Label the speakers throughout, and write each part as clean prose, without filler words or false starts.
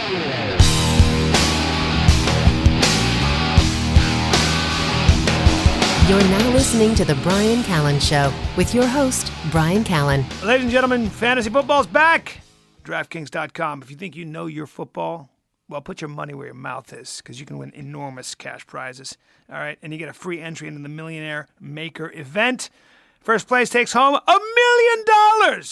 Speaker 1: You're now listening to The Bryan Callen Show with your host, Bryan Callen.
Speaker 2: Ladies and gentlemen, fantasy football's back. DraftKings.com. If you think you know your football, well, put your money where your mouth is, because you can win enormous cash prizes. All right, and you get a free entry into the Millionaire Maker event. First place takes home $1 million.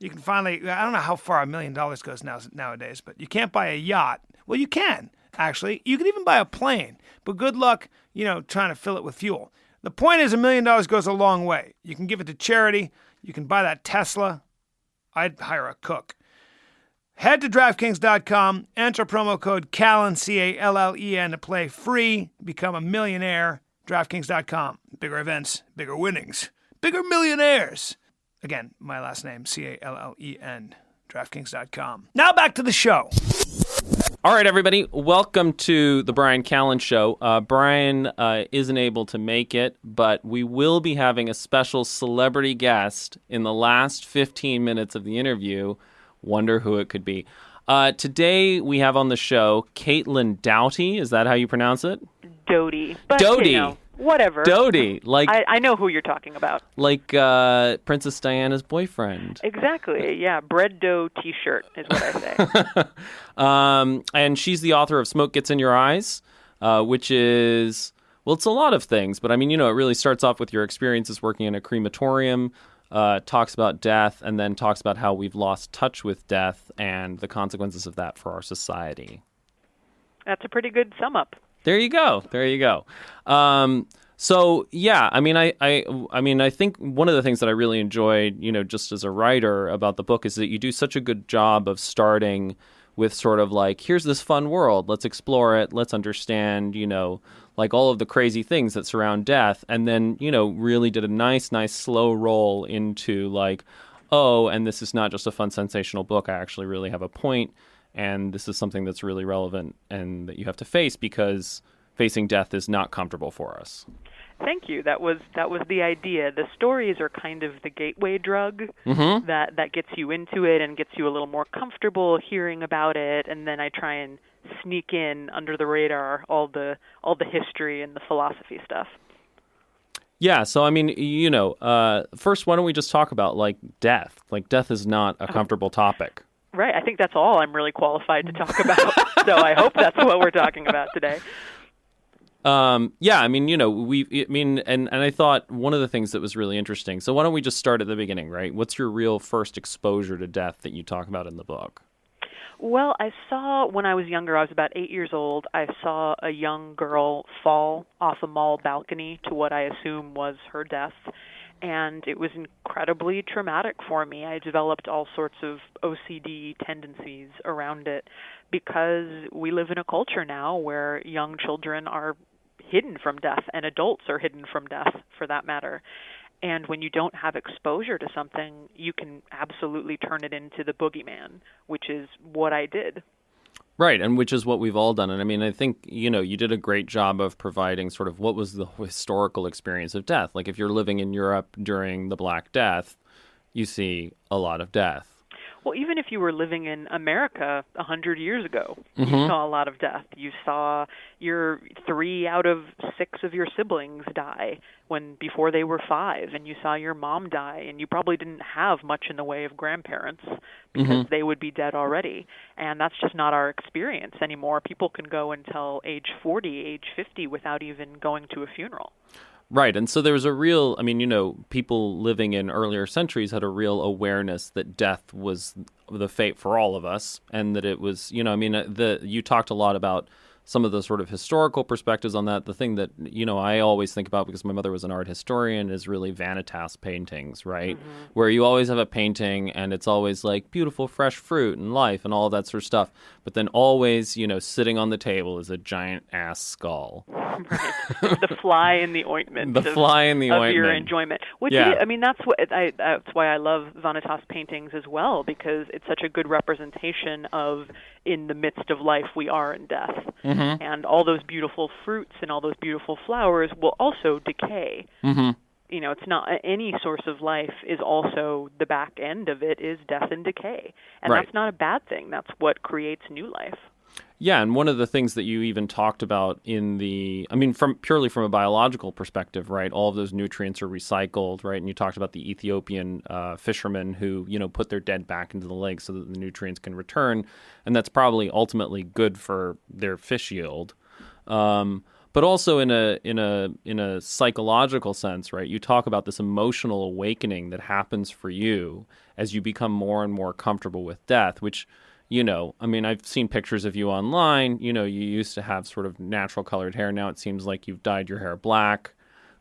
Speaker 2: You can finally, I don't know how far $1 million goes nowadays, but you can't buy a yacht. Well, you can, actually. You can even buy a plane, but good luck, trying to fill it with fuel. The point is $1 million goes a long way. You can give it to charity. You can buy that Tesla. I'd hire a cook. Head to DraftKings.com, enter promo code Callen, C-A-L-L-E-N, to play free, become a millionaire. DraftKings.com. Bigger events, bigger winnings, bigger millionaires. Again, my last name, C-A-L-L-E-N, DraftKings.com. Now back to the show.
Speaker 3: All right, everybody, welcome to the Bryan Callen Show. Bryan isn't able to make it, but we will be having a special celebrity guest in the last 15 minutes of the interview. Wonder who it could be. Today we have on the show Caitlin Doughty. Is that how you pronounce it?
Speaker 4: Doughty. But,
Speaker 3: Doughty.
Speaker 4: Whatever.
Speaker 3: Doughty.
Speaker 4: I know who you're talking about.
Speaker 3: Like Princess Diana's boyfriend.
Speaker 4: Exactly. Yeah. Bread dough T-shirt is what I say.
Speaker 3: And she's the author of Smoke Gets in Your Eyes, which is, well, it's a lot of things. But, it really starts off with your experiences working in a crematorium, talks about death, and then talks about how we've lost touch with death and the consequences of that for our society.
Speaker 4: That's a pretty good sum up.
Speaker 3: There you go. So yeah, I think one of the things that I really enjoyed, just as a writer about the book, is that you do such a good job of starting with sort of like, here's this fun world, let's explore it, let's understand, like all of the crazy things that surround death, and then, really did a nice slow roll into like, oh, and this is not just a fun sensational book, I actually really have a point. And this is something that's really relevant and that you have to face, because facing death is not comfortable for us.
Speaker 4: Thank you. That was the idea. The stories are kind of the gateway drug that gets you into it and gets you a little more comfortable hearing about it. And then I try and sneak in under the radar all the history and the philosophy stuff.
Speaker 3: Yeah. So, first, why don't we just talk about like death? Like death is not a comfortable topic.
Speaker 4: Right. I think that's all I'm really qualified to talk about. So I hope that's what we're talking about today.
Speaker 3: And I thought one of the things that was really interesting. So why don't we just start at the beginning, right? What's your real first exposure to death that you talk about in the book?
Speaker 4: Well, I saw when I was younger, I was about 8 years old, I saw a young girl fall off a mall balcony to what I assume was her death. And it was incredibly traumatic for me. I developed all sorts of OCD tendencies around it because we live in a culture now where young children are hidden from death and adults are hidden from death, for that matter. And when you don't have exposure to something, you can absolutely turn it into the boogeyman, which is what I did.
Speaker 3: Right, and which is what we've all done. And I think, you did a great job of providing sort of what was the historical experience of death. Like if you're living in Europe during the Black Death, you see a lot of death.
Speaker 4: Well, even if you were living in America 100 years ago, you saw a lot of death. You saw your 3 out of 6 of your siblings die before they were 5, and you saw your mom die, and you probably didn't have much in the way of grandparents because they would be dead already. And that's just not our experience anymore. People can go until age 40, age 50 without even going to a funeral.
Speaker 3: Right. And so there was a real, people living in earlier centuries had a real awareness that death was the fate for all of us, and that it was, you talked a lot about some of the sort of historical perspectives on that. The thing that, I always think about, because my mother was an art historian, is really vanitas paintings, right? Where you always have a painting and it's always like beautiful fresh fruit and life and all of that sort of stuff. But then always, sitting on the table is a giant ass skull.
Speaker 4: Right. The fly in the ointment.
Speaker 3: The fly in the ointment.
Speaker 4: Of your enjoyment. Which that's why I love vanitas paintings as well, because it's such a good representation of in the midst of life we are in death. And all those beautiful fruits and all those beautiful flowers will also decay. it's not any source of life is also the back end of it is death and decay. And
Speaker 3: Right.
Speaker 4: that's not a bad thing. That's what creates new life.
Speaker 3: Yeah, and one of the things that you even talked about from purely from a biological perspective, right? All of those nutrients are recycled, right? And you talked about the Ethiopian fishermen who, put their dead back into the lake so that the nutrients can return, and that's probably ultimately good for their fish yield. But also in a psychological sense, right? You talk about this emotional awakening that happens for you as you become more and more comfortable with death, which I've seen pictures of you online. You used to have sort of natural colored hair. Now it seems like you've dyed your hair black.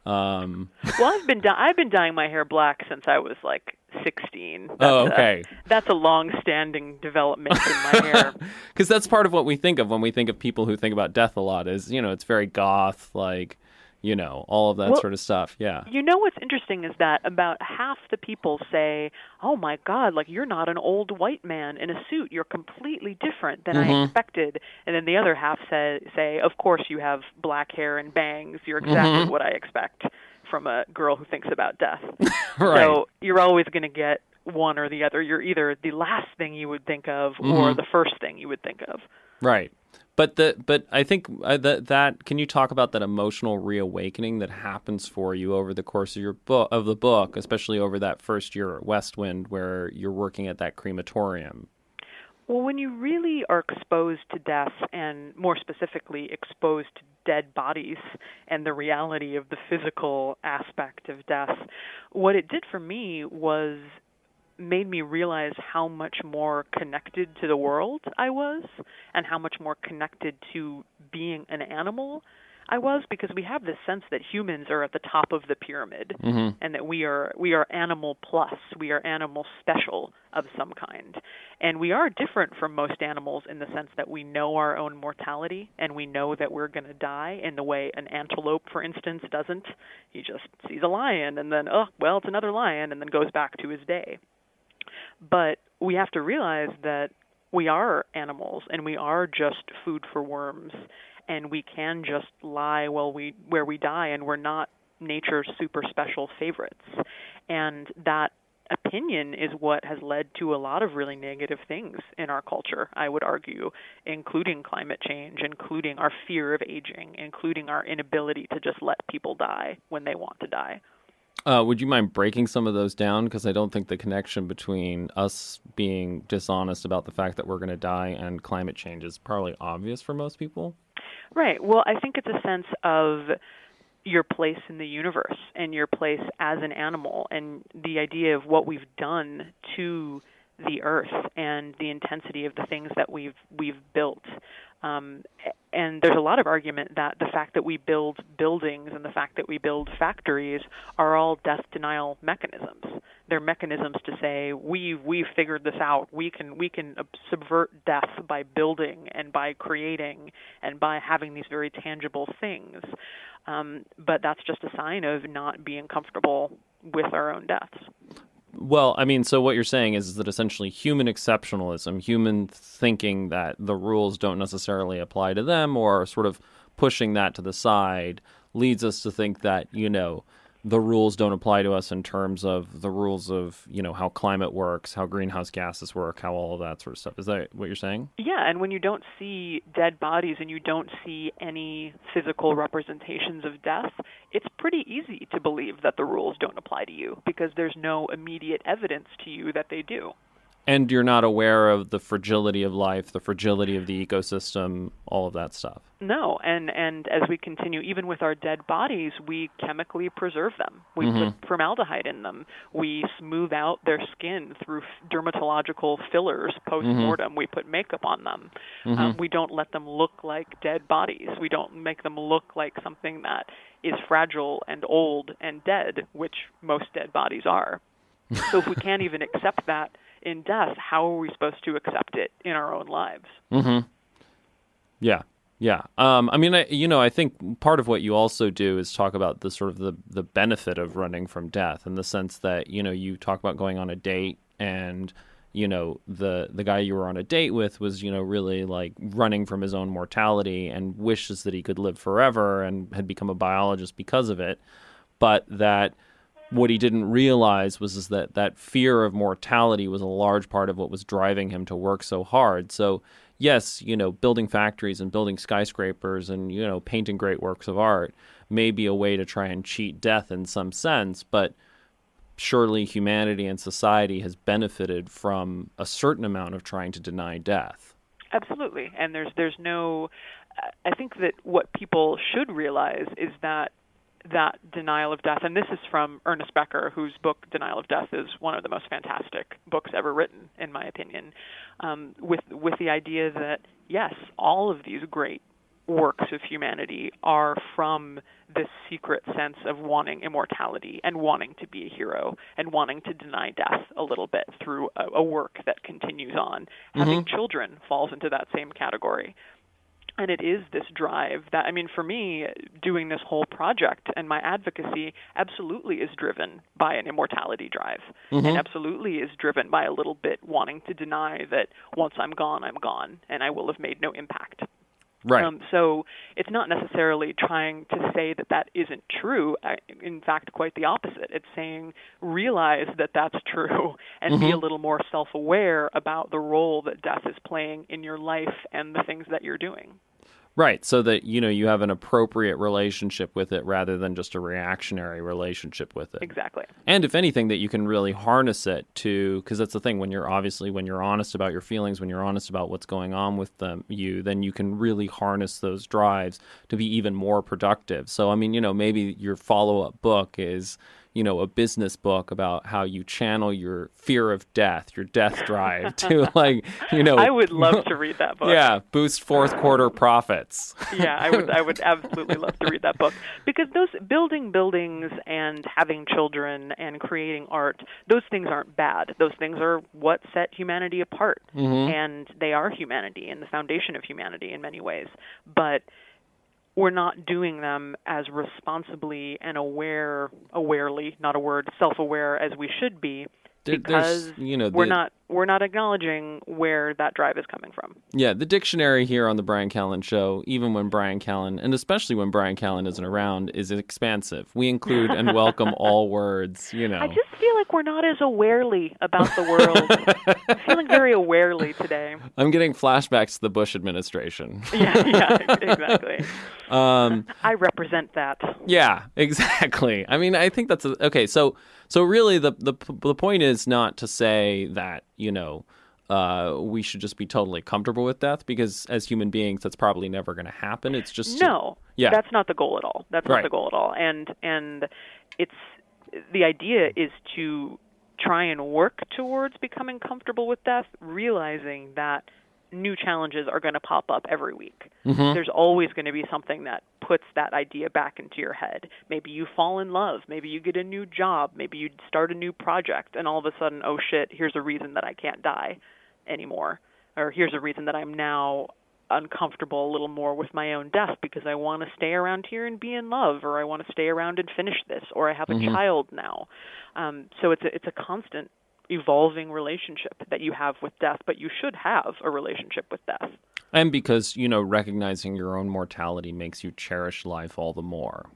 Speaker 4: Well, I've been dyeing my hair black since I was like 16.
Speaker 3: Okay.
Speaker 4: That's a long-standing development in my hair.
Speaker 3: Because that's part of what we think of when we think of people who think about death a lot is, it's very goth, like, all of that sort of stuff. Yeah.
Speaker 4: What's interesting is that about half the people say, oh, my God, like you're not an old white man in a suit. You're completely different than I expected. And then the other half say, of course you have black hair and bangs. You're exactly what I expect from a girl who thinks about death.
Speaker 3: Right.
Speaker 4: So you're always going to get one or the other. You're either the last thing you would think of or the first thing you would think of.
Speaker 3: Right. But I think that can you talk about that emotional reawakening that happens for you over the course of the book, especially over that first year at Westwind where you're working at that crematorium?
Speaker 4: Well, when you really are exposed to death, and more specifically exposed to dead bodies and the reality of the physical aspect of death, what it did for me was made me realize how much more connected to the world I was and how much more connected to being an animal I was, because we have this sense that humans are at the top of the pyramid and that we are animal plus, we are animal special of some kind. And we are different from most animals in the sense that we know our own mortality and we know that we're going to die in the way an antelope, for instance, doesn't. He just sees a lion and then, it's another lion, and then goes back to his day. But we have to realize that we are animals and we are just food for worms, and we can just lie where we die, and we're not nature's super special favorites. And that opinion is what has led to a lot of really negative things in our culture, I would argue, including climate change, including our fear of aging, including our inability to just let people die when they want to die.
Speaker 3: Would you mind breaking some of those down? Because I don't think the connection between us being dishonest about the fact that we're going to die and climate change is probably obvious for most people.
Speaker 4: Right. Well, I think it's a sense of your place in the universe and your place as an animal, and the idea of what we've done to the earth and the intensity of the things that we've built. And there's a lot of argument that the fact that we build buildings and the fact that we build factories are all death denial mechanisms. They're mechanisms to say we've figured this out. We can subvert death by building and by creating and by having these very tangible things. But that's just a sign of not being comfortable with our own deaths.
Speaker 3: Well, I mean, so what you're saying is that essentially human exceptionalism, human thinking that the rules don't necessarily apply to them, or sort of pushing that to the side, leads us to think that, the rules don't apply to us in terms of the rules of, how climate works, how greenhouse gases work, how all of that sort of stuff. Is that what you're saying?
Speaker 4: Yeah, and when you don't see dead bodies and you don't see any physical representations of death, it's pretty easy to believe that the rules don't apply to you because there's no immediate evidence to you that they do.
Speaker 3: And you're not aware of the fragility of life, the fragility of the ecosystem, all of that stuff.
Speaker 4: No, and as we continue, even with our dead bodies, we chemically preserve them. We put formaldehyde in them. We smooth out their skin through dermatological fillers post-mortem. We put makeup on them. We don't let them look like dead bodies. We don't make them look like something that is fragile and old and dead, which most dead bodies are. So if we can't even accept that in death, how are we supposed to accept it in our own lives?
Speaker 3: Yeah. I think part of what you also do is talk about the sort of the benefit of running from death, in the sense that, you talk about going on a date, and, the guy you were on a date with was, really like running from his own mortality and wishes that he could live forever and had become a biologist because of it. But that what he didn't realize was that fear of mortality was a large part of what was driving him to work so hard. So yes, building factories and building skyscrapers and, painting great works of art may be a way to try and cheat death in some sense, but surely humanity and society has benefited from a certain amount of trying to deny death.
Speaker 4: Absolutely. And there's no, I think that what people should realize is that denial of death, and this is from Ernest Becker, whose book Denial of Death is one of the most fantastic books ever written, in my opinion, with the idea that, yes, all of these great works of humanity are from this secret sense of wanting immortality and wanting to be a hero and wanting to deny death a little bit through a work that continues on. Having children falls into that same category. And it is this drive that, for me, doing this whole project and my advocacy absolutely is driven by an immortality drive, and absolutely is driven by a little bit wanting to deny that once I'm gone, and I will have made no impact.
Speaker 3: Right.
Speaker 4: So it's not necessarily trying to say that isn't true. In fact, quite the opposite. It's saying realize that that's true and be a little more self-aware about the role that death is playing in your life and the things that you're doing.
Speaker 3: Right, so that, you have an appropriate relationship with it rather than just a reactionary relationship with it.
Speaker 4: Exactly.
Speaker 3: And if anything, that you can really harness it to, because that's the thing, when you're honest about your feelings, when you're honest about what's going on with then you can really harness those drives to be even more productive. So, maybe your follow-up book is, a business book about how you channel your fear of death, your death drive to
Speaker 4: I would love to read that book.
Speaker 3: Yeah, boost fourth quarter profits.
Speaker 4: Yeah, I would absolutely love to read that book, because those building buildings and having children and creating art, those things aren't bad. Those things are what set humanity apart, and they are humanity and the foundation of humanity in many ways. But we're not doing them as responsibly and awarely, not a word, self-aware as we should be, because we're not acknowledging where that drive is coming from.
Speaker 3: Yeah, the dictionary here on the Bryan Callen Show, even when Bryan Callen, and especially when Bryan Callen isn't around, is expansive. We include and welcome all words,
Speaker 4: I just feel like we're not as awarely about the world. I'm feeling very awarely today.
Speaker 3: I'm getting flashbacks to the Bush administration.
Speaker 4: Yeah, exactly. I represent that.
Speaker 3: Yeah, exactly. I think that's okay. So really, the point is not to say that we should just be totally comfortable with death, because as human beings, that's probably never going to happen. It's just
Speaker 4: that's not the goal at all. That's not the goal at all. And it's the idea is to try and work towards becoming comfortable with death, realizing that new challenges are going to pop up every week. There's always going to be something that puts that idea back into your head. Maybe you fall in love. Maybe you get a new job. Maybe you start a new project, and all of a sudden, oh shit, here's a reason that I can't die anymore. Or here's a reason that I'm now uncomfortable a little more with my own death, because I want to stay around here and be in love, or I want to stay around and finish this, or I have a child now. So it's a constant evolving relationship that you have with death, but you should have a relationship with death.
Speaker 3: And because, recognizing your own mortality makes you cherish life all the more.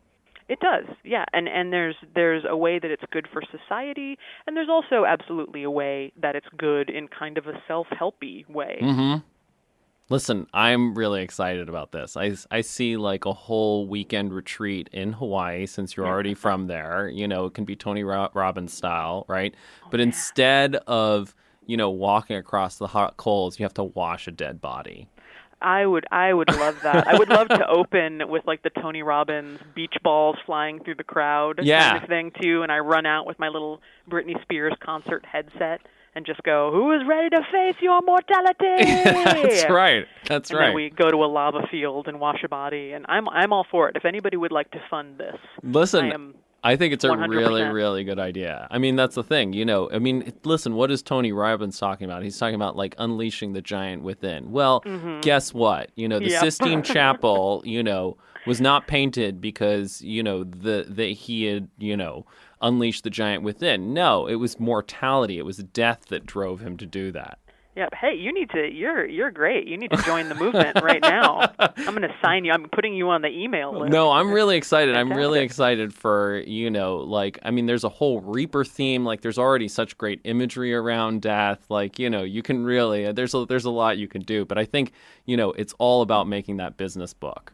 Speaker 4: It does, yeah. And there's a way that it's good for society, and there's also absolutely a way that it's good in kind of a self-helpy way.
Speaker 3: Listen, I'm really excited about this. I see like a whole weekend retreat in Hawaii, since you're already from there. It can be Tony Robbins style, right? But instead of, walking across the hot coals, you have to wash a dead body.
Speaker 4: I would love that. I would love to open with like the Tony Robbins beach balls flying through the crowd kind of thing too, and I run out with my little Britney Spears concert headset and just go, "Who is ready to face your mortality?"
Speaker 3: That's right.
Speaker 4: And then we go to a lava field and wash a body, and I'm all for it. If anybody would like to fund this,
Speaker 3: listen, I think it's a
Speaker 4: 100%.
Speaker 3: really, really good idea. That's the thing, listen, what is Tony Robbins talking about? He's talking about like unleashing the giant within. Well, guess what? The Sistine Chapel, was not painted because, that he had, unleashed the giant within. No, it was mortality. It was death that drove him to do that.
Speaker 4: Yep. Hey, you're great. You need to join the movement right now. I'm going to sign you. I'm putting you on the email list.
Speaker 3: No, I'm really excited.
Speaker 4: Fantastic.
Speaker 3: I'm really excited for, there's a whole Reaper theme. Like, there's already such great imagery around death. Like, you can really, there's a lot you can do. But I think, it's all about making that business book.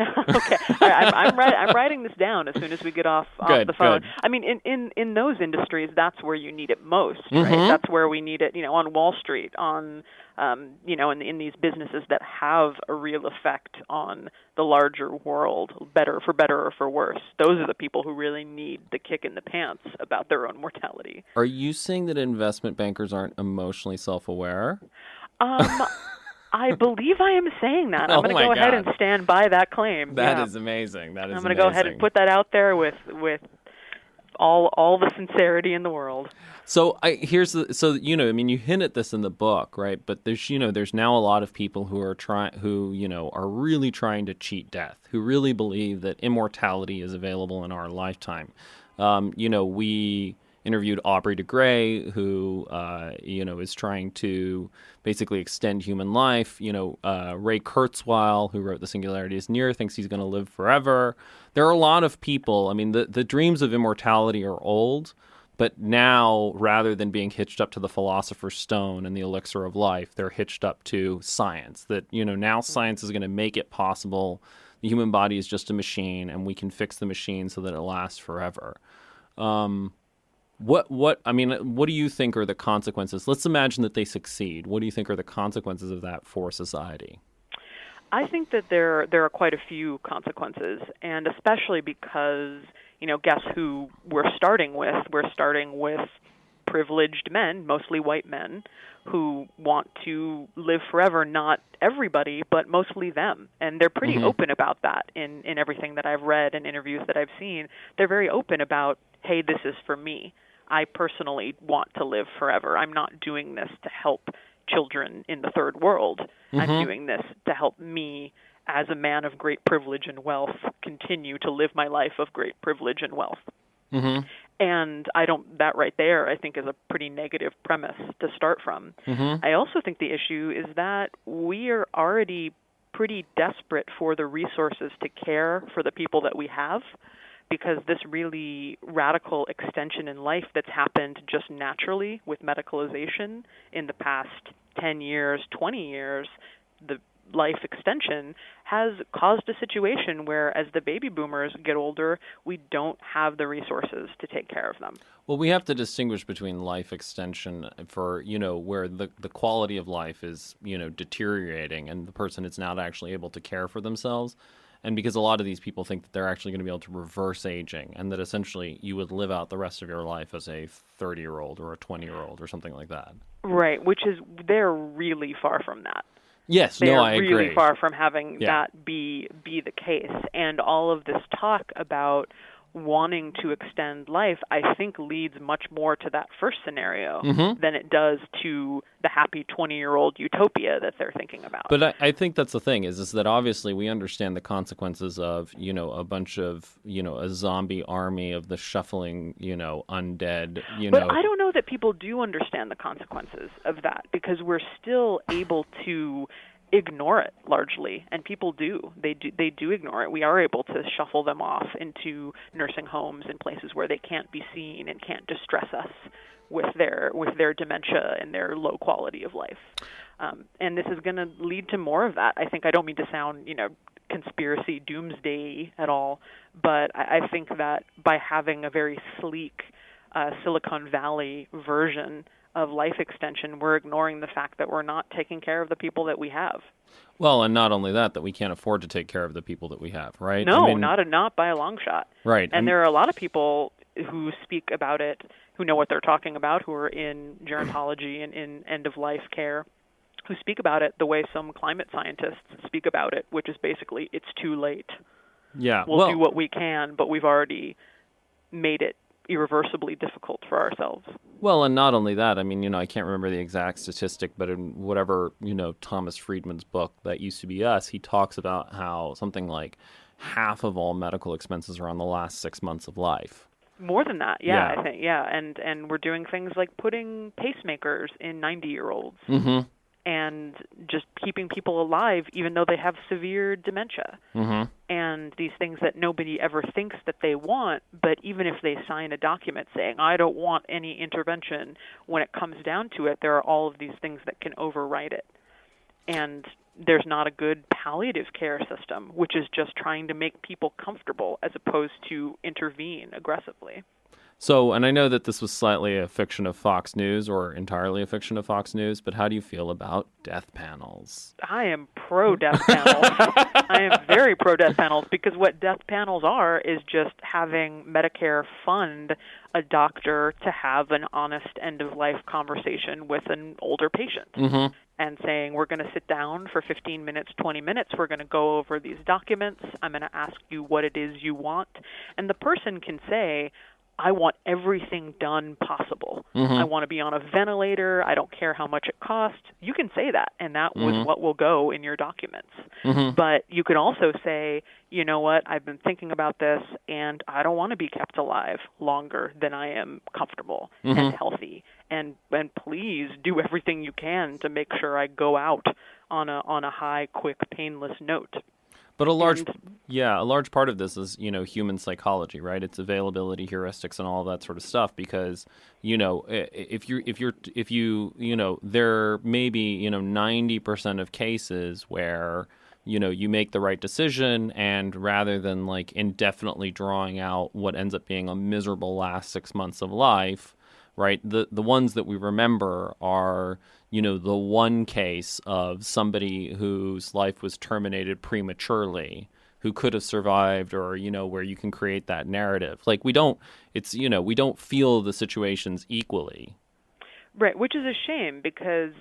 Speaker 4: Okay, I'm writing this down as soon as we get off the phone.
Speaker 3: Good.
Speaker 4: I mean, in those industries, that's where you need it most, right? That's where we need it, on Wall Street, on in these businesses that have a real effect on the larger world, for better or for worse. Those are the people who really need the kick in the pants about their own mortality.
Speaker 3: Are you saying that investment bankers aren't emotionally self-aware?
Speaker 4: I believe I am saying that. I'm going to go ahead and stand by that claim.
Speaker 3: That is amazing. I'm
Speaker 4: going to go ahead and put that out there with all the sincerity in the world.
Speaker 3: So you hint at this in the book, right? But there's now a lot of people who are are really trying to cheat death, who really believe that immortality is available in our lifetime. We interviewed Aubrey de Grey, who is trying to basically extend human life. Ray Kurzweil, who wrote The Singularity is Near, thinks he's going to live forever. There are a lot of people. I mean, the dreams of immortality are old, but now, rather than being hitched up to the Philosopher's Stone and the elixir of life, they're hitched up to science. That now science is going to make it possible. The human body is just a machine, and we can fix the machine so that it lasts forever. What do you think are the consequences? Let's imagine that they succeed. What do you think are the consequences of that for society?
Speaker 4: I think that there are quite a few consequences, and especially because, guess who we're starting with? We're starting with privileged men, mostly white men, who want to live forever. Not everybody, but mostly them. And they're pretty open about that in everything that I've read and interviews that I've seen. They're very open about, hey, this is for me. I personally want to live forever. I'm not doing this to help children in the third world. I'm doing this to help me, as a man of great privilege and wealth, continue to live my life of great privilege and wealth. And that right there, I think, is a pretty negative premise to start from. I also think the issue is that we are already pretty desperate for the resources to care for the people that we have, because this really radical extension in life that's happened just naturally with medicalization in the past 10 years, 20 years, the life extension has caused a situation where, as the baby boomers get older, we don't have the resources to take care of them.
Speaker 3: Well, we have to distinguish between life extension for, where the quality of life is, deteriorating and the person is not actually able to care for themselves. And because a lot of these people think that they're actually going to be able to reverse aging, and that essentially you would live out the rest of your life as a 30-year-old or a 20-year-old or something like that.
Speaker 4: Right, they're really far from that.
Speaker 3: Yes, I agree.
Speaker 4: They're really far from having that be the case. And all of this talk about wanting to extend life, I think, leads much more to that first scenario than it does to the happy 20-year-old utopia that they're thinking about.
Speaker 3: But I think that's the thing, is that obviously we understand the consequences of, a bunch of, a zombie army of the shuffling, undead,
Speaker 4: But I don't know that people do understand the consequences of that, because we're still able to ignore it largely, and people do. They do ignore it. We are able to shuffle them off into nursing homes and places where they can't be seen and can't distress us with their dementia and their low quality of life. And this is going to lead to more of that. I think I don't mean to sound, conspiracy doomsday at all, but I think that by having a very sleek Silicon Valley version of life extension, we're ignoring the fact that we're not taking care of the people that we have.
Speaker 3: Well, and not only that we can't afford to take care of the people that we have, right?
Speaker 4: No, not by a long shot.
Speaker 3: Right.
Speaker 4: And there are a lot of people who speak about it, who know what they're talking about, who are in gerontology and in end-of-life care, who speak about it the way some climate scientists speak about it, which is basically, it's too late.
Speaker 3: Yeah.
Speaker 4: We'll do what we can, but we've already made it irreversibly difficult for ourselves.
Speaker 3: Well, and not only that, I can't remember the exact statistic, but in whatever, Thomas Friedman's book, That Used to Be Us, he talks about how something like half of all medical expenses are on the last 6 months of life.
Speaker 4: More than that, yeah. I think, yeah. And we're doing things like putting pacemakers in 90-year-olds.
Speaker 3: Mm-hmm.
Speaker 4: And just keeping people alive even though they have severe dementia.
Speaker 3: Mm-hmm.
Speaker 4: And these things that nobody ever thinks that they want, but even if they sign a document saying, I don't want any intervention, when it comes down to it, there are all of these things that can override it. And there's not a good palliative care system, which is just trying to make people comfortable as opposed to intervene aggressively.
Speaker 3: So, and I know that this was slightly a fiction of Fox News or entirely a fiction of Fox News, but how do you feel about death panels?
Speaker 4: I am pro-death panels. I am very pro-death panels because what death panels are is just having Medicare fund a doctor to have an honest end-of-life conversation with an older patient.
Speaker 3: Mm-hmm.
Speaker 4: And saying, we're going to sit down for 15 minutes, 20 minutes. We're going to go over these documents. I'm going to ask you what it is you want. And the person can say, I want everything done possible.
Speaker 3: Mm-hmm.
Speaker 4: I want to be on a ventilator. I don't care how much it costs. You can say that, and that was what will go in your documents.
Speaker 3: Mm-hmm.
Speaker 4: But you could also say, you know what, I've been thinking about this, and I don't want to be kept alive longer than I am comfortable and healthy. And please do everything you can to make sure I go out on a high, quick, painless note.
Speaker 3: But a large part of this is, human psychology, right? It's availability heuristics and all that sort of stuff. Because, if you there may be 90% of cases where you make the right decision, and rather than like indefinitely drawing out what ends up being a miserable last 6 months of life, right? The ones that we remember are, the one case of somebody whose life was terminated prematurely, who could have survived, or, where you can create that narrative. Like we don't feel the situations equally.
Speaker 4: Right, which is a shame because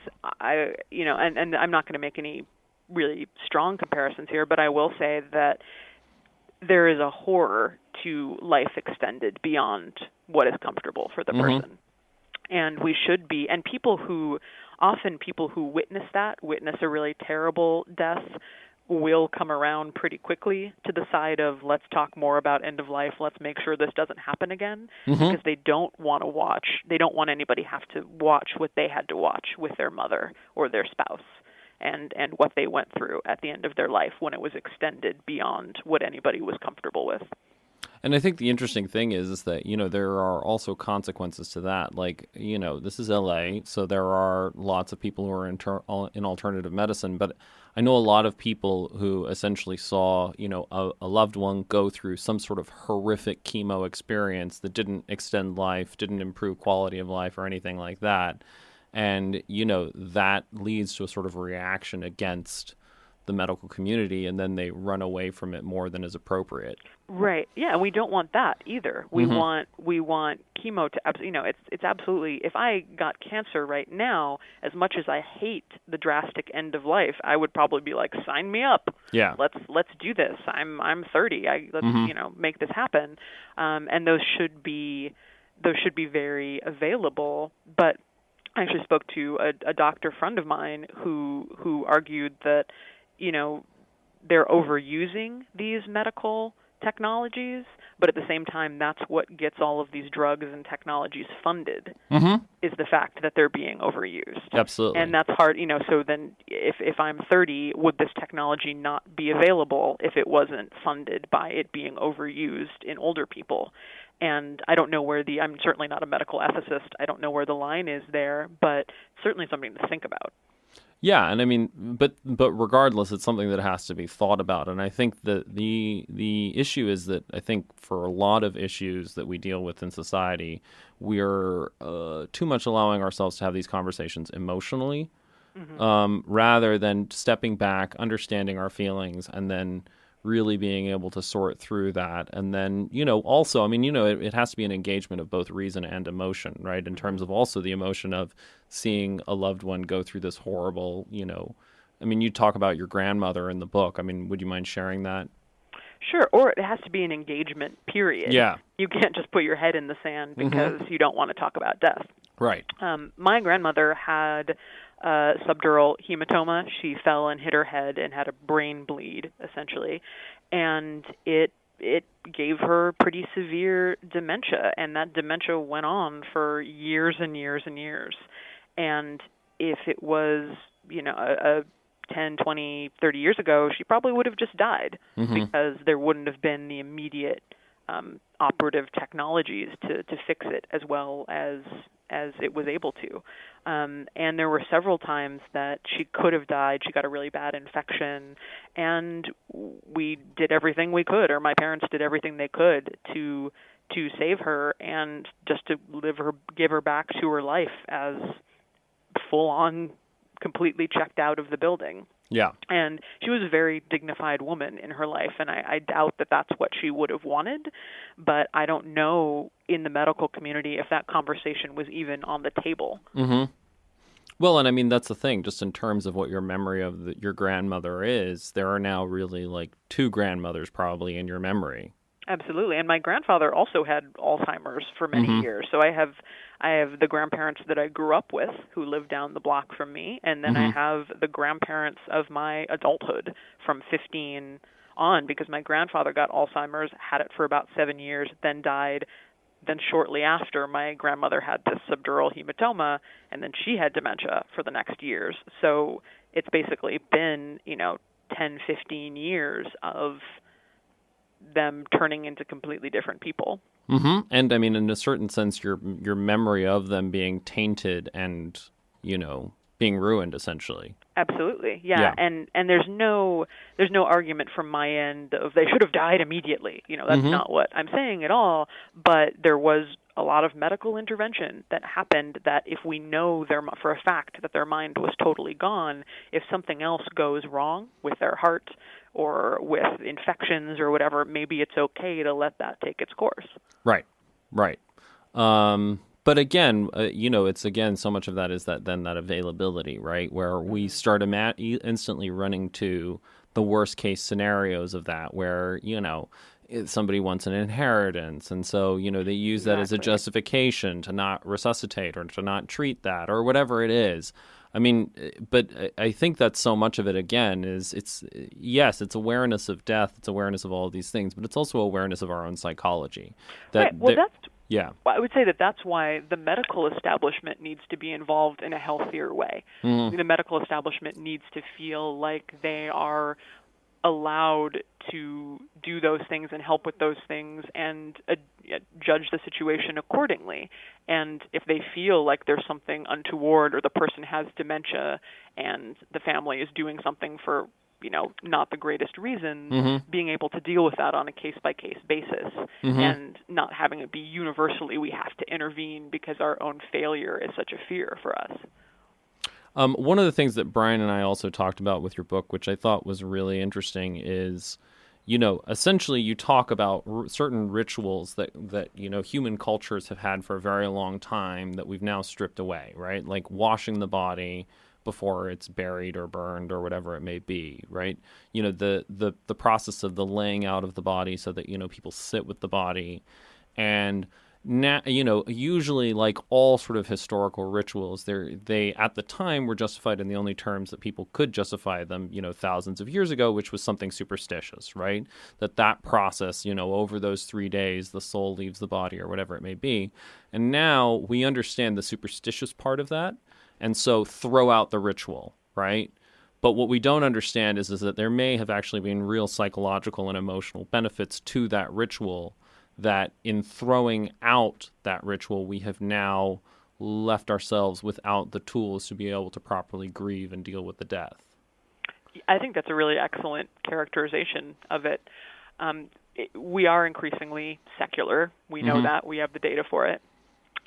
Speaker 4: and I'm not going to make any really strong comparisons here, but I will say that there is a horror to life extended beyond what is comfortable for the person. And we should be, and people who witness a really terrible death, will come around pretty quickly to the side of let's talk more about end of life, let's make sure this doesn't happen again, because they don't want anybody have to watch what they had to watch with their mother or their spouse, and what they went through at the end of their life when it was extended beyond what anybody was comfortable with.
Speaker 3: And I think the interesting thing is that, there are also consequences to that. Like, this is LA, so there are lots of people who are in alternative medicine. But I know a lot of people who essentially saw, a loved one go through some sort of horrific chemo experience that didn't extend life, didn't improve quality of life or anything like that. And, that leads to a sort of reaction against the medical community, and then they run away from it more than is appropriate.
Speaker 4: Right. Yeah, we don't want that either. We want chemo to it's absolutely, if I got cancer right now, as much as I hate the drastic end of life, I would probably be like, sign me up.
Speaker 3: Yeah.
Speaker 4: Let's do this. I'm 30. Let's make this happen. And those should be very available, but I actually spoke to a doctor friend of mine who argued that they're overusing these medical technologies, but at the same time, that's what gets all of these drugs and technologies funded, is the fact that they're being overused.
Speaker 3: Absolutely.
Speaker 4: And that's hard, so then if I'm 30, would this technology not be available if it wasn't funded by it being overused in older people? And I don't know I'm certainly not a medical ethicist, I don't know where the line is there, but certainly something to think about.
Speaker 3: Yeah, and I mean, but regardless, it's something that has to be thought about. And I think that the issue is that I think for a lot of issues that we deal with in society, we're too much allowing ourselves to have these conversations emotionally, rather than stepping back, understanding our feelings, and then really being able to sort through that. And then, also, I mean, it has to be an engagement of both reason and emotion, right? In terms of also the emotion of seeing a loved one go through this horrible, I mean, you talk about your grandmother in the book. I mean, would you mind sharing that?
Speaker 4: Sure, or it has to be an engagement, period.
Speaker 3: Yeah.
Speaker 4: You can't just put your head in the sand because you don't want to talk about death.
Speaker 3: Right.
Speaker 4: My grandmother had subdural hematoma. She fell and hit her head and had a brain bleed, essentially. And it it gave her pretty severe dementia, and that dementia went on for years and years and years. And if it was, a 10, 20, 30 years ago, she probably would have just died because there wouldn't have been the immediate operative technologies to fix it as well as it was able to. And there were several times that she could have died. She got a really bad infection, and we did everything we could, or my parents did everything they could to save her and just to give her back to her life as full on, completely checked out of the building.
Speaker 3: Yeah.
Speaker 4: And she was a very dignified woman in her life, and I doubt that that's what she would have wanted, but I don't know in the medical community if that conversation was even on the table.
Speaker 3: Mm-hmm. Well, and I mean, that's the thing, just in terms of what your memory of your grandmother is, there are now really like two grandmothers probably in your memory.
Speaker 4: Absolutely. And my grandfather also had Alzheimer's for many years. So I have the grandparents that I grew up with who lived down the block from me, and then I have the grandparents of my adulthood from 15 on, because my grandfather got Alzheimer's, had it for about 7 years, then died. Then shortly after, my grandmother had this subdural hematoma, and then she had dementia for the next years. So it's basically been, 10, 15 years of them turning into completely different people.
Speaker 3: Mm-hmm. And I mean, in a certain sense, your memory of them being tainted and, being ruined, essentially.
Speaker 4: Absolutely, yeah. And there's no argument from my end of they should have died immediately. That's not what I'm saying at all. But there was a lot of medical intervention that happened that if we know for a fact that their mind was totally gone, if something else goes wrong with their heart or with infections or whatever, maybe it's okay to let that take its course. Right.
Speaker 3: But again, it's again, so much of that is that availability, right? Where we start instantly running to the worst case scenarios of that, where, somebody wants an inheritance. And so, they use that as a justification to not resuscitate or to not treat that or whatever it is. I mean, but I think that so much of it, again, is it's awareness of death, it's awareness of all of these things, but it's also awareness of our own psychology.
Speaker 4: Right. Well, I would say that's why the medical establishment needs to be involved in a healthier way. The medical establishment needs to feel like they are allowed to do those things and help with those things and judge the situation accordingly. And if they feel like there's something untoward or the person has dementia and the family is doing something for, not the greatest reason, being able to deal with that on a case-by-case basis and not having it be universally we have to intervene because our own failure is such a fear for us.
Speaker 3: One of the things that Bryan and I also talked about with your book, which I thought was really interesting, is, essentially you talk about certain rituals that human cultures have had for a very long time that we've now stripped away, right? Like washing the body before it's buried or burned or whatever it may be, right? The process of the laying out of the body so that, people sit with the body. And now, usually, like all sort of historical rituals, they at the time were justified in the only terms that people could justify them, thousands of years ago, which was something superstitious, right? That process, over those 3 days, the soul leaves the body or whatever it may be. And now we understand the superstitious part of that, and so throw out the ritual, right? But what we don't understand is that there may have actually been real psychological and emotional benefits to that ritual, that in throwing out that ritual, we have now left ourselves without the tools to be able to properly grieve and deal with the death.
Speaker 4: I think that's a really excellent characterization of it. We are increasingly secular. We know that. We have the data for it.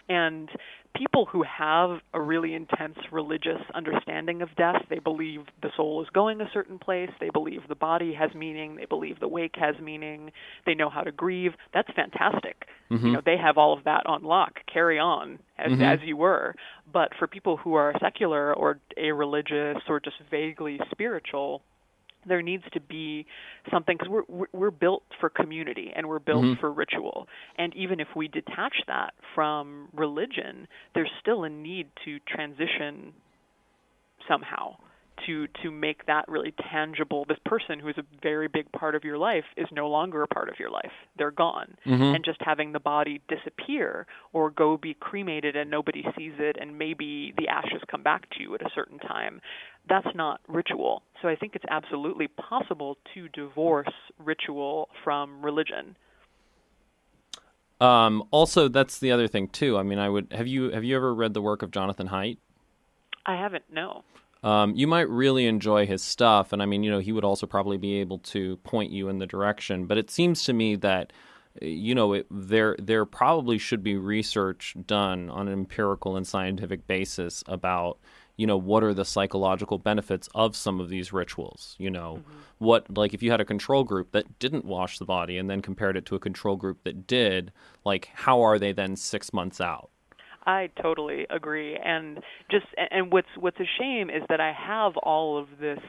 Speaker 4: And people who have a really intense religious understanding of death, they believe the soul is going a certain place, they believe the body has meaning, they believe the wake has meaning, they know how to grieve. That's fantastic. They have all of that on lock. Carry on as you were. But for people who are secular or a-religious or just vaguely spiritual, there needs to be something, because we're built for community and we're built for ritual. And even if we detach that from religion, there's still a need to transition somehow to make that really tangible. This person who is a very big part of your life is no longer a part of your life. They're gone. And just having the body disappear or go be cremated and nobody sees it and maybe the ashes come back to you at a certain time, that's not ritual. So I think it's absolutely possible to divorce ritual from religion.
Speaker 3: Also, that's the other thing too. I mean, have you ever read the work of Jonathan Haidt?
Speaker 4: I haven't, no.
Speaker 3: You might really enjoy his stuff, and I mean, he would also probably be able to point you in the direction. But it seems to me that, there probably should be research done on an empirical and scientific basis about, what are the psychological benefits of some of these rituals? What, like, if you had a control group that didn't wash the body and then compared it to a control group that did, like, how are they then 6 months out?
Speaker 4: I totally agree. And what's a shame is that I have all of this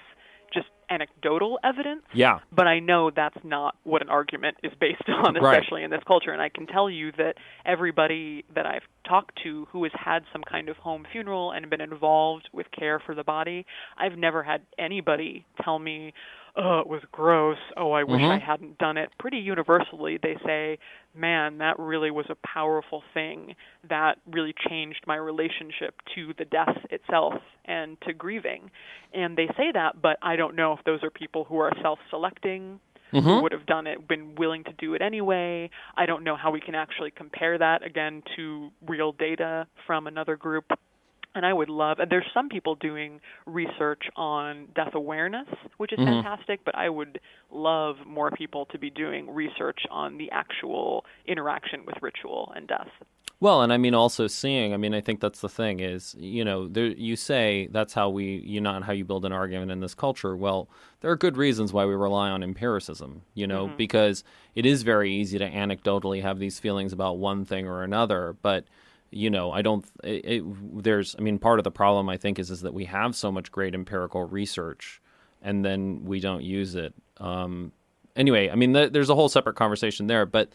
Speaker 4: just anecdotal evidence.
Speaker 3: Yeah.
Speaker 4: But I know that's not what an argument is based on, especially in this culture. And I can tell you that everybody that I've talked to who has had some kind of home funeral and been involved with care for the body, I've never had anybody tell me, oh, it was gross, oh, I wish I hadn't done it. Pretty universally, they say, man, that really was a powerful thing that really changed my relationship to the death itself and to grieving. And they say that, but I don't know if those are people who are self-selecting, who would have done it, been willing to do it anyway. I don't know how we can actually compare that, again, to real data from another group. And I would love, and there's some people doing research on death awareness, which is fantastic, but I would love more people to be doing research on the actual interaction with ritual and death.
Speaker 3: Well, and I mean, also seeing, I think that's the thing is, you say that's how not how you build an argument in this culture. Well, there are good reasons why we rely on empiricism, because it is very easy to anecdotally have these feelings about one thing or another, but part of the problem, I think, is that we have so much great empirical research and then we don't use it. Anyway, there's a whole separate conversation there, but,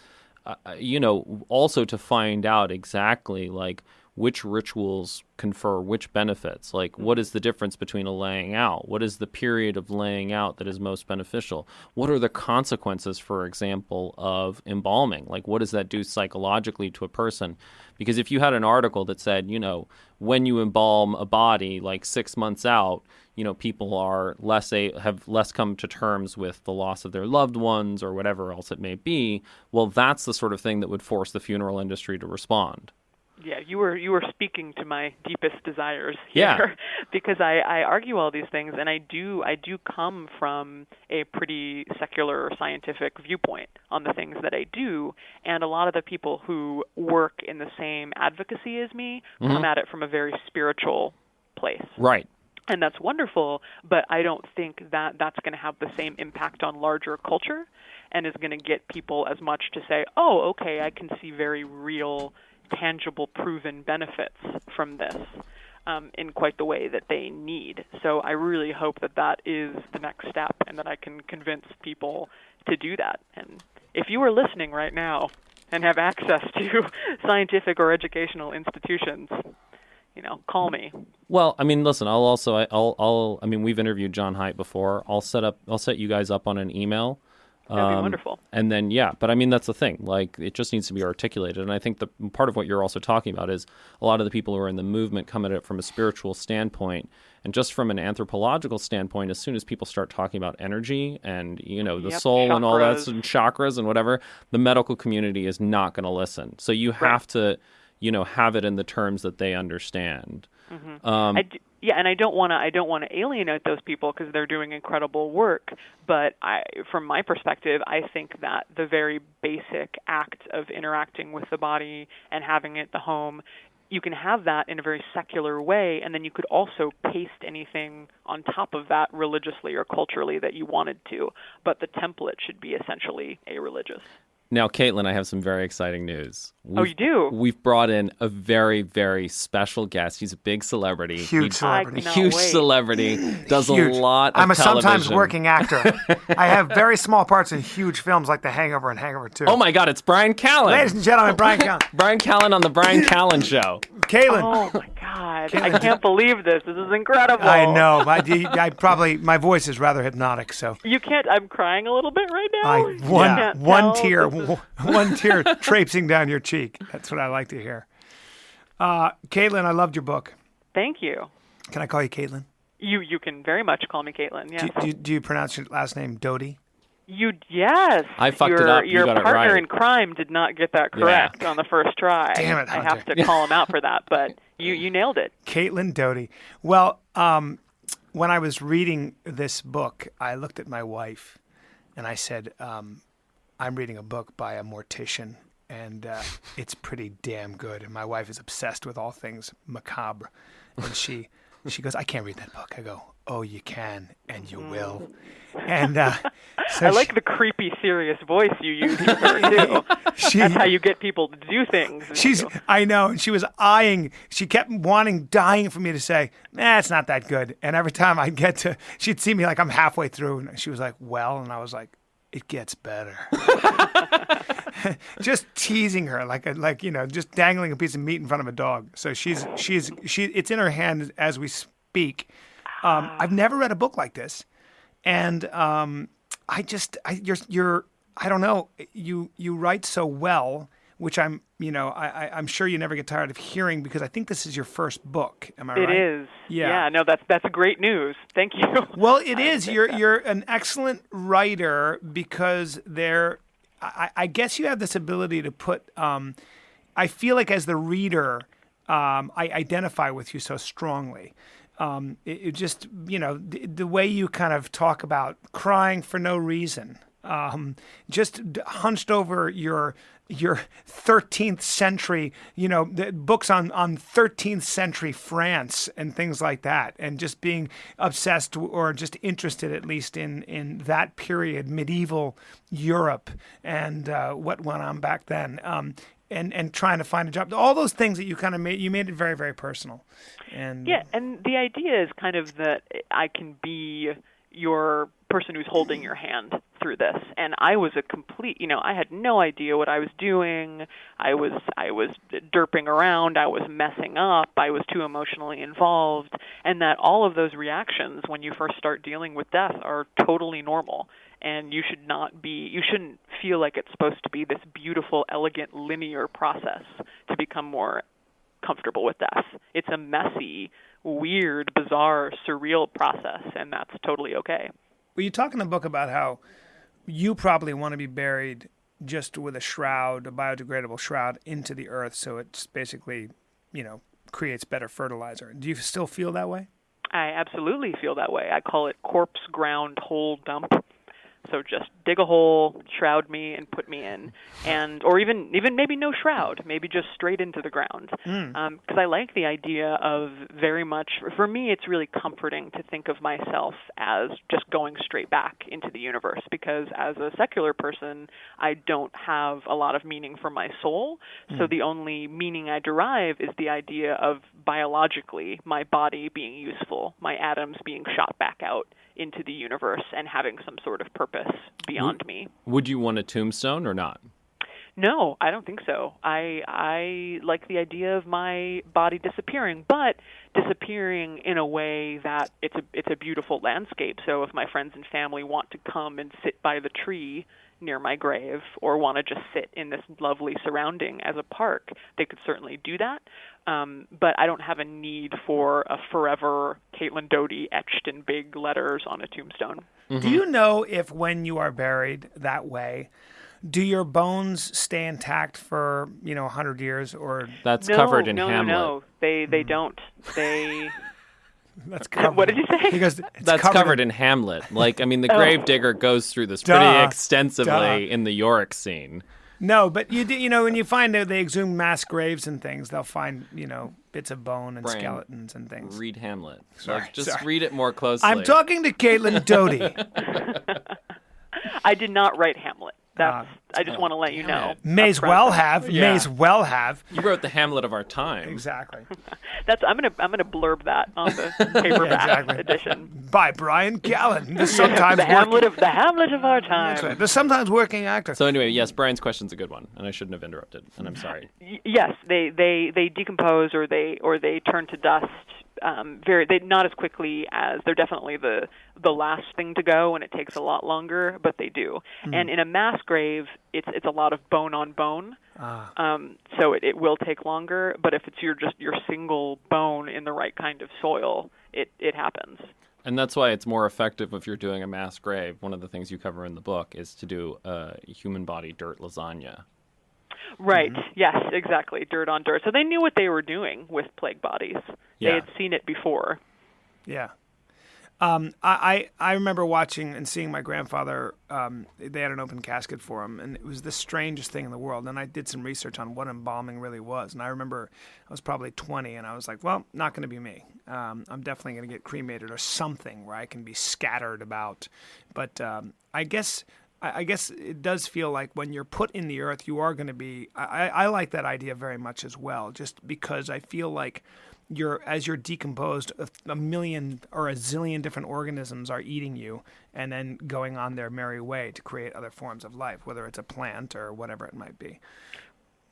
Speaker 3: also to find out exactly, like, which rituals confer which benefits. Like, what is the difference between a laying out? What is the period of laying out that is most beneficial? What are the consequences, for example, of embalming? Like, what does that do psychologically to a person? Because if you had an article that said, when you embalm a body, like 6 months out, people are have less come to terms with the loss of their loved ones or whatever else it may be, well, that's the sort of thing that would force the funeral industry to respond.
Speaker 4: Yeah, you were speaking to my deepest desires here, because I argue all these things, and I do come from a pretty secular scientific viewpoint on the things that I do, and a lot of the people who work in the same advocacy as me come at it from a very spiritual place.
Speaker 3: Right.
Speaker 4: And that's wonderful, but I don't think that that's going to have the same impact on larger culture and is going to get people as much to say, oh, okay, I can see very real, tangible, proven benefits from this in quite the way that they need. So I really hope that that is the next step and that I can convince people to do that. And if you are listening right now and have access to scientific or educational institutions, call me.
Speaker 3: Well, listen, we've interviewed John Haidt before. I'll set you guys up on an email.
Speaker 4: That'd be wonderful.
Speaker 3: And then, but that's the thing. Like, it just needs to be articulated. And I think the part of what you're also talking about is a lot of the people who are in the movement come at it from a spiritual standpoint. And just from an anthropological standpoint, as soon as people start talking about energy and, the soul
Speaker 4: chakras.
Speaker 3: And all that, and chakras and whatever, the medical community is not going to listen. So you have to, have it in the terms that they understand.
Speaker 4: And I don't want to alienate those people because they're doing incredible work. But from my perspective, I think that the very basic act of interacting with the body and having it the home, you can have that in a very secular way, and then you could also paste anything on top of that religiously or culturally that you wanted to. But the template should be essentially a-religious.
Speaker 3: Now, Caitlin, I have some very exciting news.
Speaker 4: You do?
Speaker 3: We've brought in a very, very special guest. He's a big celebrity.
Speaker 2: Huge celebrity.
Speaker 3: Celebrity. Does a lot of
Speaker 2: I'm a
Speaker 3: television.
Speaker 2: sometimes working actor. I have very small parts in huge films like The Hangover and Hangover 2.
Speaker 3: Oh, my God. It's Bryan Callen.
Speaker 2: Ladies and gentlemen, Bryan Callen.
Speaker 3: Bryan Callen on The Bryan Callen Show.
Speaker 2: Callen.
Speaker 4: Oh, my God. God, I can't believe this. This is incredible.
Speaker 2: I know. My voice is rather hypnotic, so.
Speaker 4: You can't. I'm crying a little bit right now.
Speaker 2: One tear traipsing down your cheek. That's what I like to hear. Caitlin, I loved your book.
Speaker 4: Thank you.
Speaker 2: Can I call you Caitlin?
Speaker 4: You can very much call me Caitlin. Yes.
Speaker 2: Do you pronounce your last name Doughty?
Speaker 4: Yes.
Speaker 3: I fucked it up. You
Speaker 4: Your
Speaker 3: got it
Speaker 4: partner
Speaker 3: right.
Speaker 4: in crime did not get that correct on the first try.
Speaker 2: Damn it,
Speaker 4: I
Speaker 2: Hunter.
Speaker 4: have to call him out for that, but you nailed it.
Speaker 2: Caitlin Doughty. Well, when I was reading this book, I looked at my wife and I said, I'm reading a book by a mortician, and it's pretty damn good. And my wife is obsessed with all things macabre. And she goes, I can't read that book. I go, oh, you can, and you will. And so
Speaker 4: I like the creepy, serious voice you use here, too. That's how you get people to do things.
Speaker 2: I know. And she was she kept dying for me to say, it's not that good. And every time I'd get to, she'd see me like I'm halfway through, and she was like, well, and I was like, it gets better. Just teasing her, just dangling a piece of meat in front of a dog. So it's in her hand as we speak. I've never read a book like this, and I don't know. You write so well, which I'm sure you never get tired of hearing, because I think this is your first book. Am I right?
Speaker 4: It is.
Speaker 2: Yeah.
Speaker 4: No, that's great news. Thank you.
Speaker 2: Well, it is. You're an excellent writer, because I guess you have this ability to put. I feel like as the reader, I identify with you so strongly. It just, the way you kind of talk about crying for no reason, just hunched over your 13th century, the books on 13th century France and things like that, and just being obsessed or just interested, at least in that period, medieval Europe, and what went on back then. And trying to find a job, all those things that you kind of made it very, very personal. And
Speaker 4: the idea is kind of that I can be your person who's holding your hand through this. And I was a complete, I had no idea what I was doing. I was derping around. I was messing up. I was too emotionally involved. And that all of those reactions when you first start dealing with death are totally normal. And you shouldn't feel like it's supposed to be this beautiful, elegant, linear process to become more comfortable with death. It's a messy, weird, bizarre, surreal process, and that's totally okay.
Speaker 2: Well, you talk in the book about how you probably want to be buried just with a shroud, a biodegradable shroud, into the earth, so it's basically, creates better fertilizer. Do you still feel that way?
Speaker 4: I absolutely feel that way. I call it corpse ground hole dump. So just dig a hole, shroud me, and put me in, or even maybe no shroud, maybe just straight into the ground. Because I like the idea of very much. For me, it's really comforting to think of myself as just going straight back into the universe. Because as a secular person, I don't have a lot of meaning for my soul. So the only meaning I derive is the idea of biologically my body being useful, my atoms being shot back out into the universe and having some sort of purpose beyond me.
Speaker 3: Would you want a tombstone or not?
Speaker 4: No, I don't think so. I like the idea of my body disappearing, but disappearing in a way that it's a beautiful landscape. So if my friends and family want to come and sit by the tree near my grave, or want to just sit in this lovely surrounding as a park, they could certainly do that. But I don't have a need for a forever Caitlin Doughty etched in big letters on a tombstone.
Speaker 2: Mm-hmm. Do you know if when you are buried that way, do your bones stay intact for 100 years, or
Speaker 3: that's covered in Hamlet?
Speaker 4: No, they don't. They.
Speaker 2: That's covered.
Speaker 4: What did you say?
Speaker 2: Because
Speaker 3: that's covered in Hamlet. The gravedigger goes through this pretty extensively in the Yorick scene.
Speaker 2: No, but when you find out they exhume mass graves and things, they'll find bits of bone and
Speaker 3: Brian,
Speaker 2: skeletons and things.
Speaker 3: Read Hamlet.
Speaker 2: Sorry,
Speaker 3: read it more closely.
Speaker 2: I'm talking to Caitlin Doughty.
Speaker 4: I did not write Hamlet. I just want to let you know.
Speaker 2: May as well have.
Speaker 3: Yeah.
Speaker 2: May as well have.
Speaker 3: You wrote the Hamlet of our time.
Speaker 2: Exactly.
Speaker 4: I'm gonna blurb that on the paperback edition.
Speaker 2: By Bryan Callen, the sometimes
Speaker 4: the Hamlet of our time.
Speaker 2: That's right. The sometimes working actor.
Speaker 3: So anyway, yes, Brian's question's a good one, and I shouldn't have interrupted, and I'm sorry.
Speaker 4: Yes, they decompose or they turn to dust. They not as quickly as they're definitely the last thing to go, and it takes a lot longer, but they do. And in a mass grave, it's a lot of bone on bone. So it will take longer, but if it's your single bone in the right kind of soil, it happens.
Speaker 3: And that's why it's more effective if you're doing a mass grave. One of the things you cover in the book is to do a human body dirt lasagna.
Speaker 4: Right. Yes, exactly. Dirt on dirt. So they knew what they were doing with plague bodies.
Speaker 3: Yeah.
Speaker 4: They had seen it before.
Speaker 2: Yeah. I remember watching and seeing my grandfather. They had an open casket for him, and it was the strangest thing in the world. And I did some research on what embalming really was. And I remember I was probably 20, and I was like, well, not going to be me. I'm definitely going to get cremated or something where I can be scattered about. But I guess it does feel like when you're put in the earth, you are going to be. I like that idea very much as well, just because I feel like as you're decomposed, a million or a zillion different organisms are eating you and then going on their merry way to create other forms of life, whether it's a plant or whatever it might be.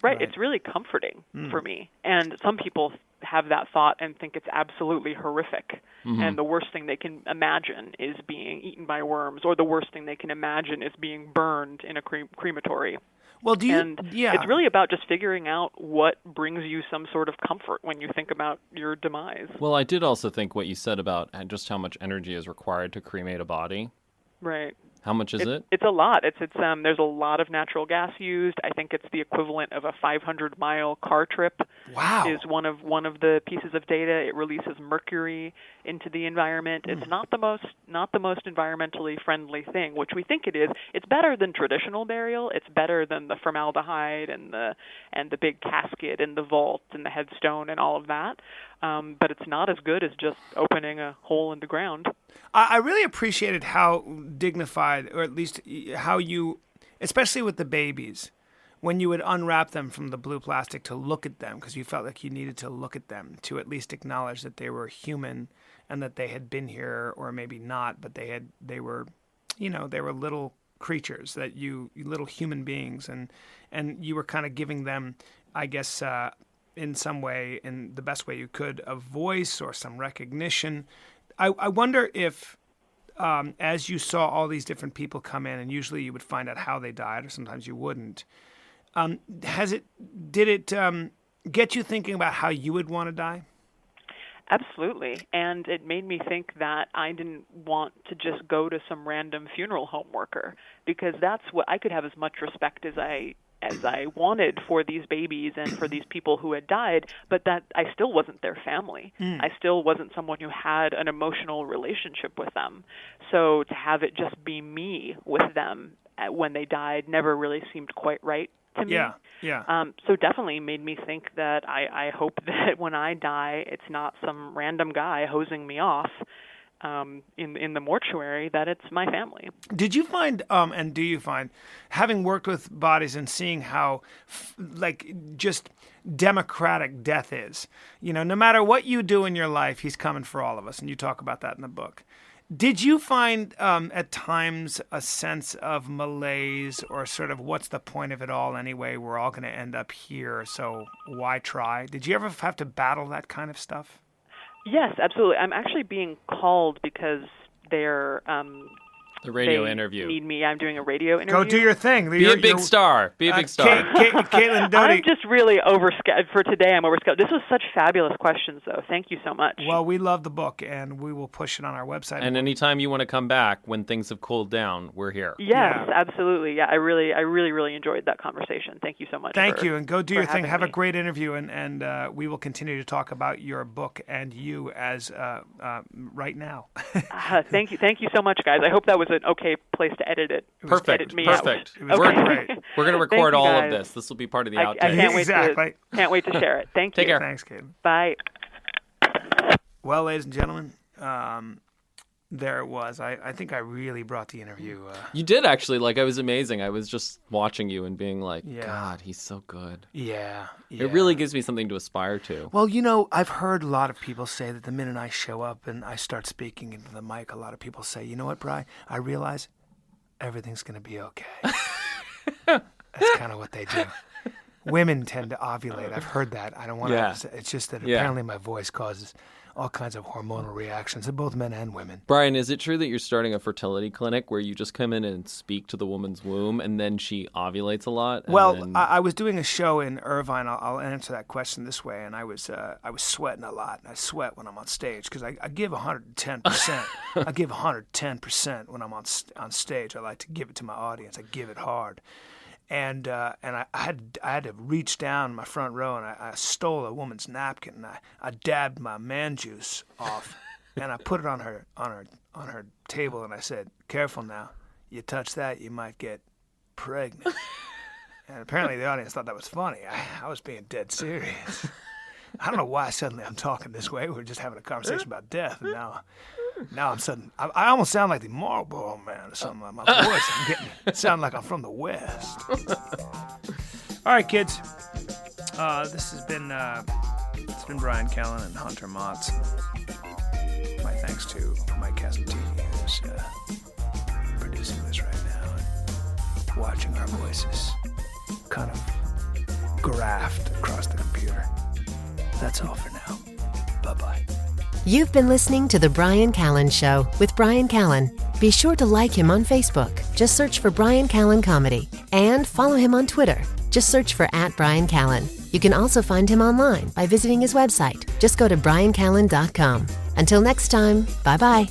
Speaker 4: Right. It's really comforting for me. And some people have that thought and think it's absolutely horrific. And the worst thing they can imagine is being eaten by worms, or the worst thing they can imagine is being burned in a crematory.
Speaker 2: Well,
Speaker 4: It's really about just figuring out what brings you some sort of comfort when you think about your demise.
Speaker 3: Well, I did also think what you said about just how much energy is required to cremate a body.
Speaker 4: Right.
Speaker 3: How much is it?
Speaker 4: It's a lot. There's a lot of natural gas used. I think it's the equivalent of a 500-mile car trip.
Speaker 2: Wow.
Speaker 4: Is one of the pieces of data. It releases mercury into the environment. It's not the most environmentally friendly thing, which we think it is. It's better than traditional burial. It's better than the formaldehyde and the big casket and the vault and the headstone and all of that. But it's not as good as just opening a hole in the ground.
Speaker 2: I really appreciated how dignified, or at least how you, especially with the babies, when you would unwrap them from the blue plastic to look at them, because you felt like you needed to look at them to at least acknowledge that they were human and that they had been here, or maybe not, but they were little creatures, that little human beings, and you were kind of giving them, I guess, in some way, in the best way you could, a voice or some recognition. I wonder if, as you saw all these different people come in, and usually you would find out how they died, or sometimes you wouldn't, did it get you thinking about how you would want to die?
Speaker 4: Absolutely. And it made me think that I didn't want to just go to some random funeral home worker, because that's what I could have as much respect as I wanted for these babies and for these people who had died, but that I still wasn't their family. I still wasn't someone who had an emotional relationship with them. So to have it just be me with them when they died never really seemed quite right to me.
Speaker 2: Yeah.
Speaker 4: So definitely made me think that I hope that when I die, it's not some random guy hosing me off in the mortuary, that it's my family.
Speaker 2: Did you find, and do you find, having worked with bodies and seeing how, just democratic death is, no matter what you do in your life, he's coming for all of us, and you talk about that in the book. Did you find at times a sense of malaise, or sort of what's the point of it all anyway? We're all going to end up here, so why try? Did you ever have to battle that kind of stuff?
Speaker 4: Yes, absolutely. I'm actually being called because they're
Speaker 3: The radio interview.
Speaker 4: Need me. I'm doing a radio interview.
Speaker 2: Go do your thing.
Speaker 3: Be a big star. Be a big star.
Speaker 2: Caitlin Doughty.
Speaker 4: I'm just really for today. I'm overscheduled. This was such fabulous questions, though. Thank you so much.
Speaker 2: Well, we love the book, and we will push it on our website.
Speaker 3: And anytime you want to come back when things have cooled down, we're here.
Speaker 4: Yes, absolutely. Yeah, I really enjoyed that conversation. Thank you so much.
Speaker 2: Thank you, and go do your thing. Have
Speaker 4: me.
Speaker 2: a great interview, and we will continue to talk about your book and you as right now.
Speaker 4: Thank you so much, guys. I hope that was an okay place to edit it.
Speaker 3: Perfect.
Speaker 4: Edit me
Speaker 3: Perfect.
Speaker 2: It was great.
Speaker 3: We're going to record
Speaker 4: you,
Speaker 3: all
Speaker 4: guys.
Speaker 3: of this. This will be part of the
Speaker 4: I
Speaker 3: outtakes.
Speaker 4: can't wait to share it. Thank you.
Speaker 3: Take care.
Speaker 2: Thanks, Caitlin.
Speaker 4: Bye.
Speaker 2: Well, ladies and gentlemen, there it was. I think I really brought the interview.
Speaker 3: You did actually. Like, it was amazing. I was just watching you and being like,
Speaker 2: Yeah.
Speaker 3: God, he's so good.
Speaker 2: Yeah.
Speaker 3: It really gives me something to aspire to.
Speaker 2: Well, I've heard a lot of people say that the minute I show up and I start speaking into the mic, a lot of people say, you know what, Bri? I realize everything's going to be okay. That's kind of what they do. Women tend to ovulate. I've heard that. I don't want to. It's just that apparently my voice causes all kinds of hormonal reactions in both men and women.
Speaker 3: Bryan, is it true that you're starting a fertility clinic where you just come in and speak to the woman's womb and then she ovulates a lot?
Speaker 2: Well, I was doing a show in Irvine. I'll answer that question this way, and I was sweating a lot. I sweat when I'm on stage because I give 110%. I give 110% when I'm on stage. I like to give it to my audience. I give it hard. And I had to reach down my front row, and I stole a woman's napkin, and I dabbed my man juice off, and I put it on her table, and I said, "Careful now, you touch that, you might get pregnant." And apparently the audience thought that was funny. I was being dead serious. I don't know why suddenly I'm talking this way. We were just having a conversation about death, and now I'm suddenly, I almost sound like the Marlboro Man or something. My voice, sound like I'm from the West. All right, kids. This has been Bryan Callen and Hunter Motz. My thanks to Mike Casantini, who's producing this right now and watching our voices kind of graphed across the computer. That's all for now. Bye-bye.
Speaker 1: You've been listening to The Bryan Callen Show with Bryan Callen. Be sure to like him on Facebook. Just search for Bryan Callen Comedy. And follow him on Twitter. Just search for @Bryan Callen. You can also find him online by visiting his website. Just go to bryancallen.com. Until next time, bye-bye.